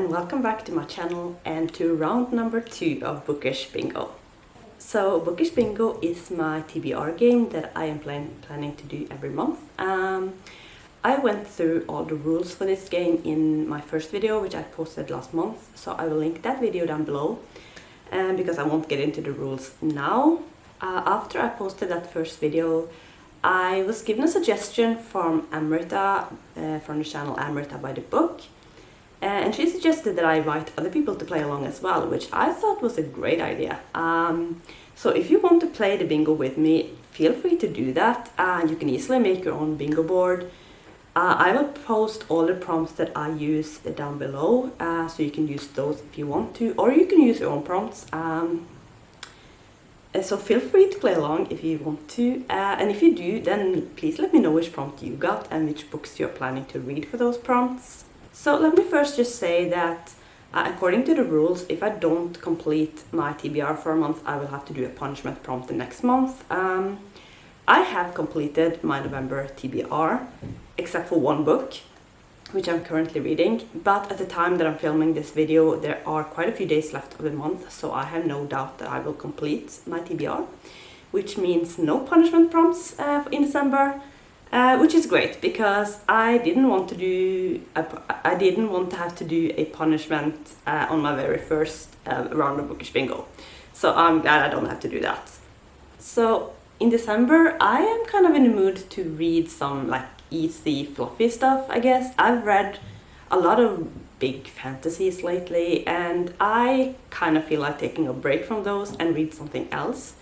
and welcome back to my channel and to round number 2 of Bookish Bingo. So Bookish Bingo is my TBR game that I am planning to do every month. I went through all the rules for this game in my first video, which I posted last month, so I will link that video down below because I won't get into the rules now. After I posted that first video, I was given a suggestion from Amrita, from the channel Amrita by the Book, and she suggested that I invite other people to play along as well, which I thought was a great idea. So if you want to play the bingo with me, feel free to do that. You can easily make your own bingo board. I will post all the prompts that I use down below, so you can use those if you want to, or you can use your own prompts. So feel free to play along if you want to, and if you do, then please let me know which prompt you got and which books you're planning to read for those prompts. So let me first just say that according to the rules, if I don't complete my TBR for a month, I will have to do a punishment prompt the next month. I have completed my November TBR, except for one book, which I'm currently reading, but at the time that I'm filming this video, there are quite a few days left of the month, so I have no doubt that I will complete my TBR, which means no punishment prompts in December, which is great because I didn't want to have to do a punishment on my very first round of Bookish Bingo, so I'm glad I don't have to do that. So in December, I am kind of in the mood to read some like easy, fluffy stuff, I guess. I've read a lot of big fantasies lately, and I kind of feel like taking a break from those and read something else.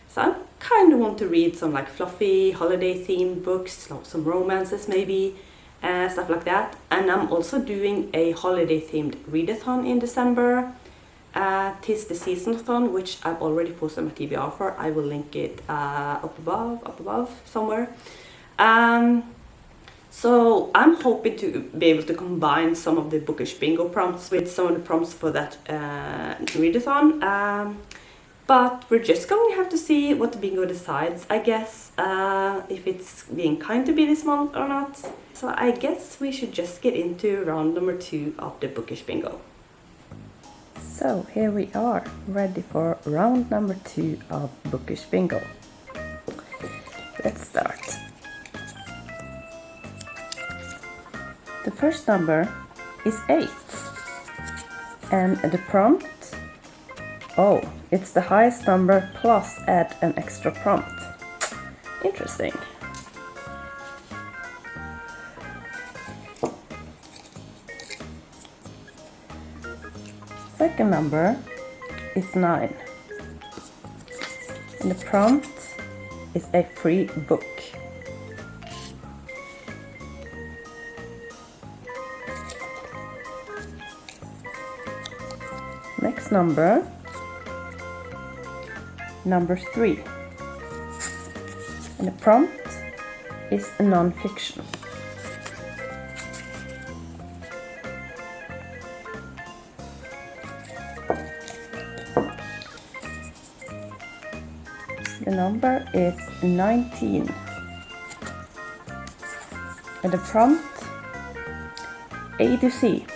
So I kind of want to read some like fluffy, holiday-themed books, some romances maybe, stuff like that. And I'm also doing a holiday-themed readathon in December. 'Tis the Seasonathon, which I've already posted my TBR for. I will link it up above somewhere. So I'm hoping to be able to combine some of the Bookish Bingo prompts with some of the prompts for that readathon. But we're just going to have to see what the bingo decides, I guess, if it's being kind to be this month or not. So I guess we should just get into round number 2 of the Bookish Bingo. So here we are, ready for round number 2 of Bookish Bingo. Let's start. The first number is 8, and the prompt, oh, it's the highest number plus add an extra prompt. Interesting. Second number is 9, and the prompt is a free book. Next number 3, and the prompt is a non-fiction. The number is 19, and the prompt A to C,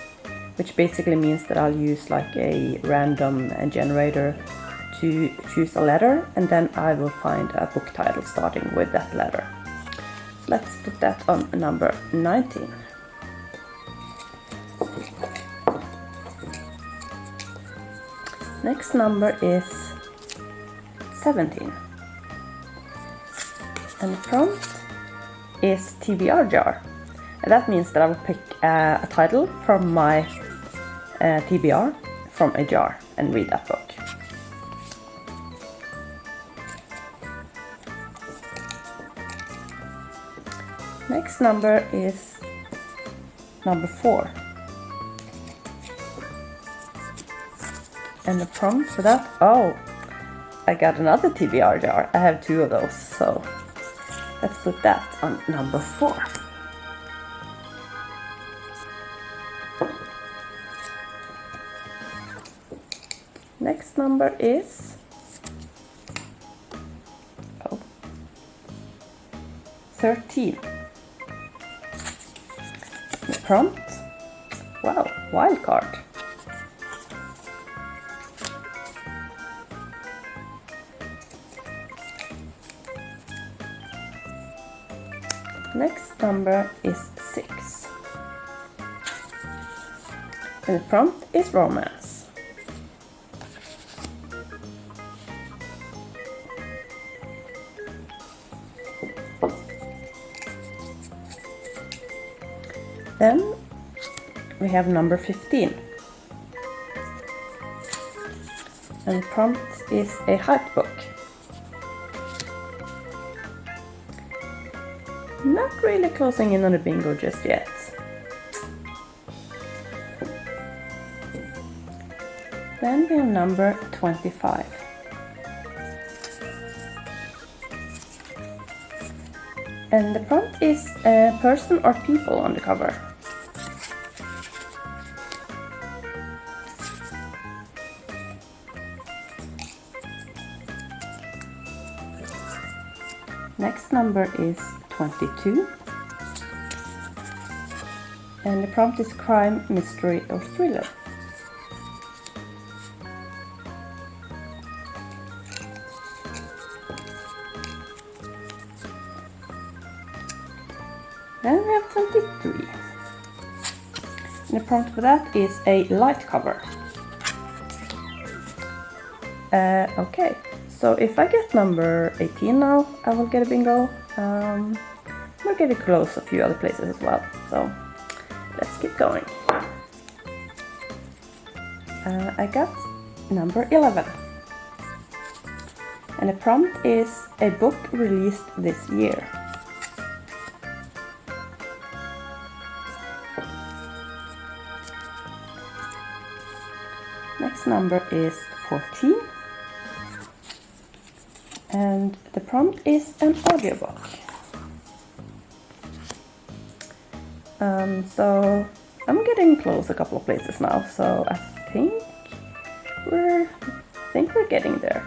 which basically means that I'll use like a random generator to choose a letter, and then I will find a book title starting with that letter. So let's put that on number 19. Next number is 17, and the prompt is TBR jar, and that means that I will pick a title from my TBR from a jar and read that book. Next number is number 4, and the prompt for that, oh, I got another TBR jar. I have 2 of those, so let's put that on number 4. Next number is 13. The prompt, wow, wildcard. Next number is 6. And the prompt is romance. Then we have number 15. And the prompt is a hype book. Not really closing in on the bingo just yet. Then we have number 25. And the prompt is a person or people on the cover. Next number is 22. And the prompt is crime, mystery or thriller. Then we have 23. And the prompt for that is a light cover. Okay, so if I get number 18 now, I will get a bingo. We'll get it close a few other places as well. So let's keep going. I got number 11. And the prompt is a book released this year. Next number is 14. And the prompt is an audiobook. So I'm getting close a couple of places now, so I think we're getting there.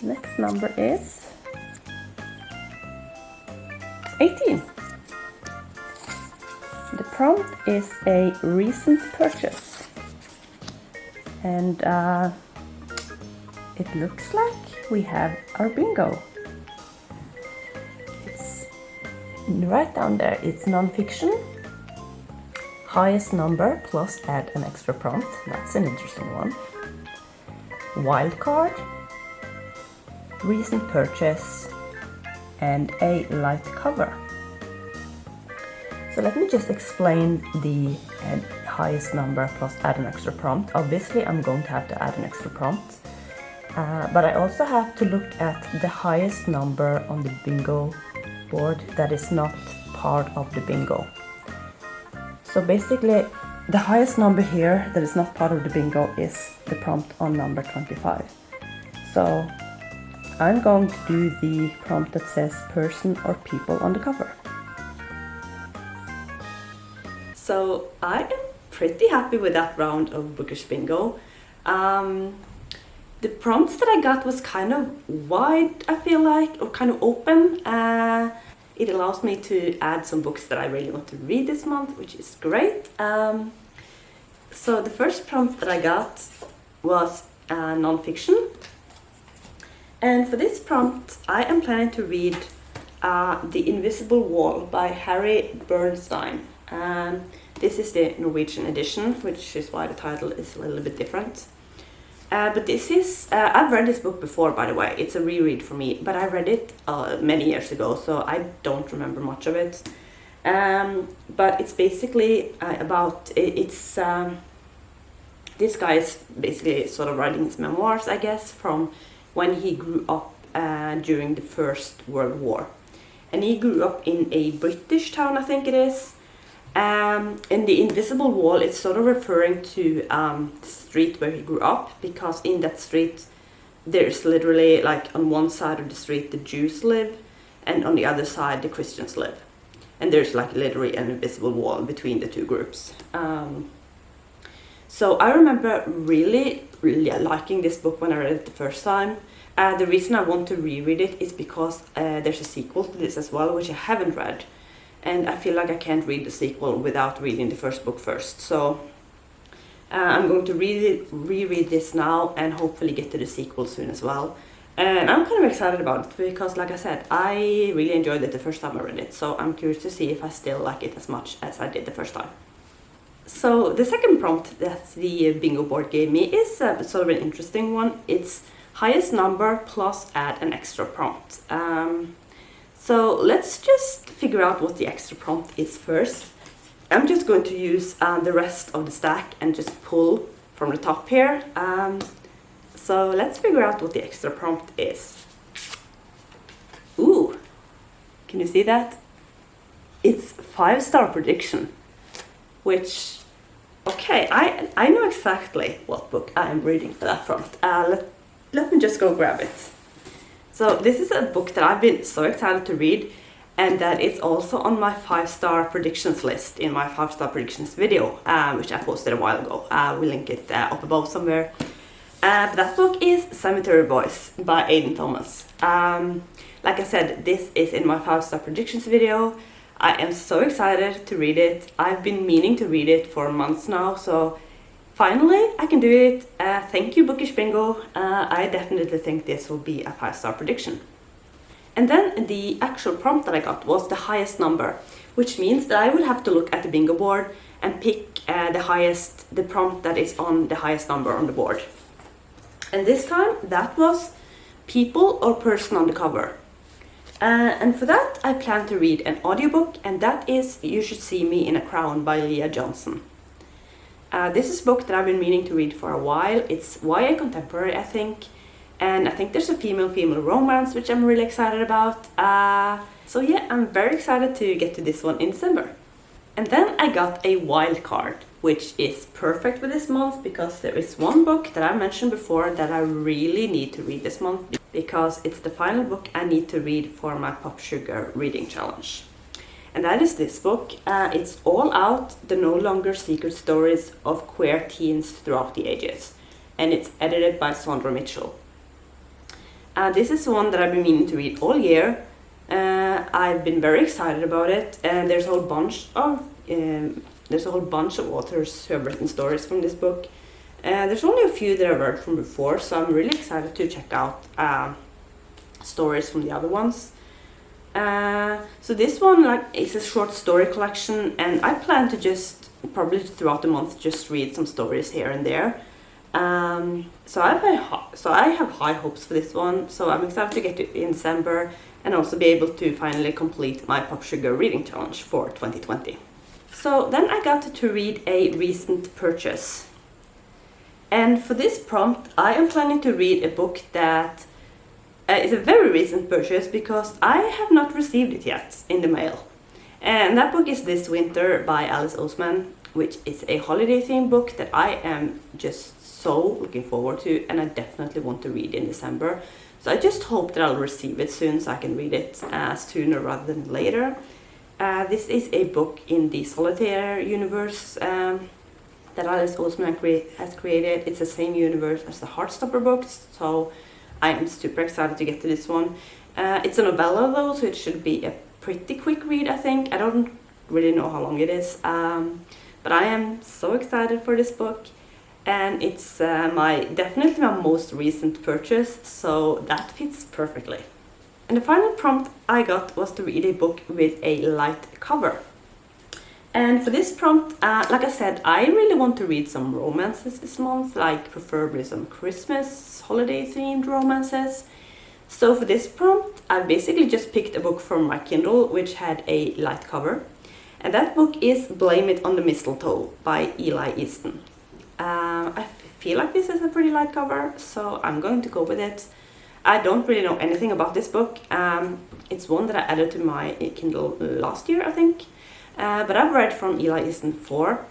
Next number is 18. The prompt is a recent purchase. And it looks like we have our bingo. It's right down there. It's non-fiction. Highest number plus add an extra prompt. That's an interesting one. Wild card. Recent purchase. And a light cover. So let me just explain the highest number plus add an extra prompt. Obviously I'm going to have to add an extra prompt. But I also have to look at the highest number on the bingo board that is not part of the bingo. So basically the highest number here that is not part of the bingo is the prompt on number 25. So I'm going to do the prompt that says person or people on the cover. So I am pretty happy with that round of Bookish Bingo. The prompts that I got was kind of wide, I feel like, or kind of open. It allows me to add some books that I really want to read this month, which is great. So the first prompt that I got was non-fiction. And for this prompt, I am planning to read The Invisible Wall by Harry Bernstein. This is the Norwegian edition, which is why the title is a little bit different. But this is, I've read this book before, by the way. It's a reread for me, but I read it many years ago, so I don't remember much of it. But it's basically about, this guy is basically sort of writing his memoirs, I guess, from when he grew up during the First World War. And he grew up in a British town, I think it is. In the Invisible Wall, it's sort of referring to the street where he grew up, because in that street there's literally, like, on one side of the street the Jews live and on the other side the Christians live, and there's like literally an invisible wall between the two groups. So I remember really liking this book when I read it the first time. The reason I want to reread it is because there's a sequel to this as well, which I haven't read. And I feel like I can't read the sequel without reading the first book first. So I'm going to reread this now and hopefully get to the sequel soon as well. And I'm kind of excited about it because, like I said, I really enjoyed it the first time I read it, so I'm curious to see if I still like it as much as I did the first time. So the second prompt that the bingo board gave me is sort of an interesting one. It's highest number plus add an extra prompt. So let's just figure out what the extra prompt is first. I'm just going to use the rest of the stack and just pull from the top here. So let's figure out what the extra prompt is. Ooh, can you see that? It's 5-star prediction, which, okay, I know exactly what book I am reading for that prompt. Let me just go grab it. So this is a book that I've been so excited to read, and that is also on my 5-star predictions list in my 5-star predictions video, which I posted a while ago. We'll link it up above somewhere. But that book is Cemetery Boys by Aiden Thomas. Like I said, this is in my 5-star predictions video. I am so excited to read it. I've been meaning to read it for months now, so finally I can do it. Thank you, Bookish Bingo. I definitely think this will be a 5-star prediction. And then the actual prompt that I got was the highest number, which means that I will have to look at the bingo board and pick the prompt that is on the highest number on the board. And this time that was people or person on the cover. And for that I plan to read an audiobook, and that is You Should See Me in a Crown by Leah Johnson. This is a book that I've been meaning to read for a while. It's YA contemporary, I think. And I think there's a female romance, which I'm really excited about. So yeah, I'm very excited to get to this one in December. And then I got a wild card, which is perfect for this month because there is one book that I mentioned before that I really need to read this month because it's the final book I need to read for my Pop Sugar reading challenge. And that is this book. It's All Out, The No Longer Secret Stories of Queer Teens Throughout the Ages. And it's edited by Sondra Mitchell. This is one that I've been meaning to read all year. I've been very excited about it, and there's a whole bunch of authors who have written stories from this book. There's only a few that I've read from before, so I'm really excited to check out stories from the other ones. So this one is a short story collection, and I plan to just probably throughout the month just read some stories here and there. So I have high hopes for this one, so I'm excited to get it in December and also be able to finally complete my Pop Sugar reading challenge for 2020. So then I got to read a recent purchase. And for this prompt, I am planning to read a book that is a very recent purchase because I have not received it yet in the mail. And that book is This Winter by Alice Oseman, which is a holiday themed book that I am just so looking forward to, and I definitely want to read in December. So I just hope that I'll receive it soon so I can read it sooner rather than later. This is a book in the Solitaire universe that Alice Oseman has created. It's the same universe as the Heartstopper books, so I am super excited to get to this one. It's a novella though, so it should be a pretty quick read, I think. I don't really know how long it is, but I am so excited for this book. And it's definitely my most recent purchase, so that fits perfectly. And the final prompt I got was to read a book with a light cover. And for this prompt, like I said, I really want to read some romances this month, like preferably some Christmas, holiday themed romances. So for this prompt, I basically just picked a book from my Kindle, which had a light cover. And that book is Blame It on the Mistletoe by Eli Easton. I feel like this is a pretty light cover, so I'm going to go with it. I don't really know anything about this book. It's one that I added to my Kindle last year, I think. But I've read from Eli Easton before.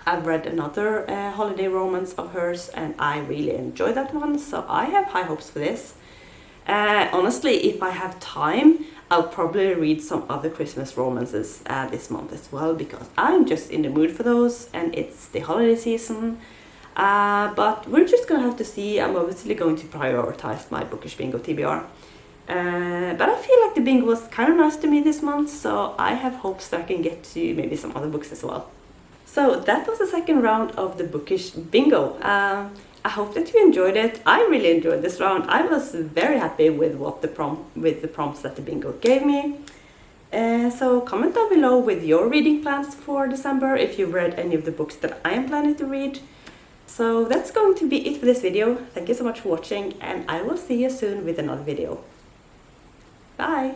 I've read another holiday romance of hers, and I really enjoyed that one, so I have high hopes for this. Honestly, if I have time, I'll probably read some other Christmas romances this month as well, because I'm just in the mood for those, and it's the holiday season. But we're just gonna have to see. I'm obviously going to prioritize my Bookish Bingo TBR. But I feel like the bingo was kind of nice to me this month, so I have hopes that I can get to maybe some other books as well. So that was the second round of the Bookish Bingo. I hope that you enjoyed it. I really enjoyed this round. I was very happy with the prompts that the bingo gave me. So comment down below with your reading plans for December, if you've read any of the books that I am planning to read. So that's going to be it for this video. Thank you so much for watching, and I will see you soon with another video. Bye!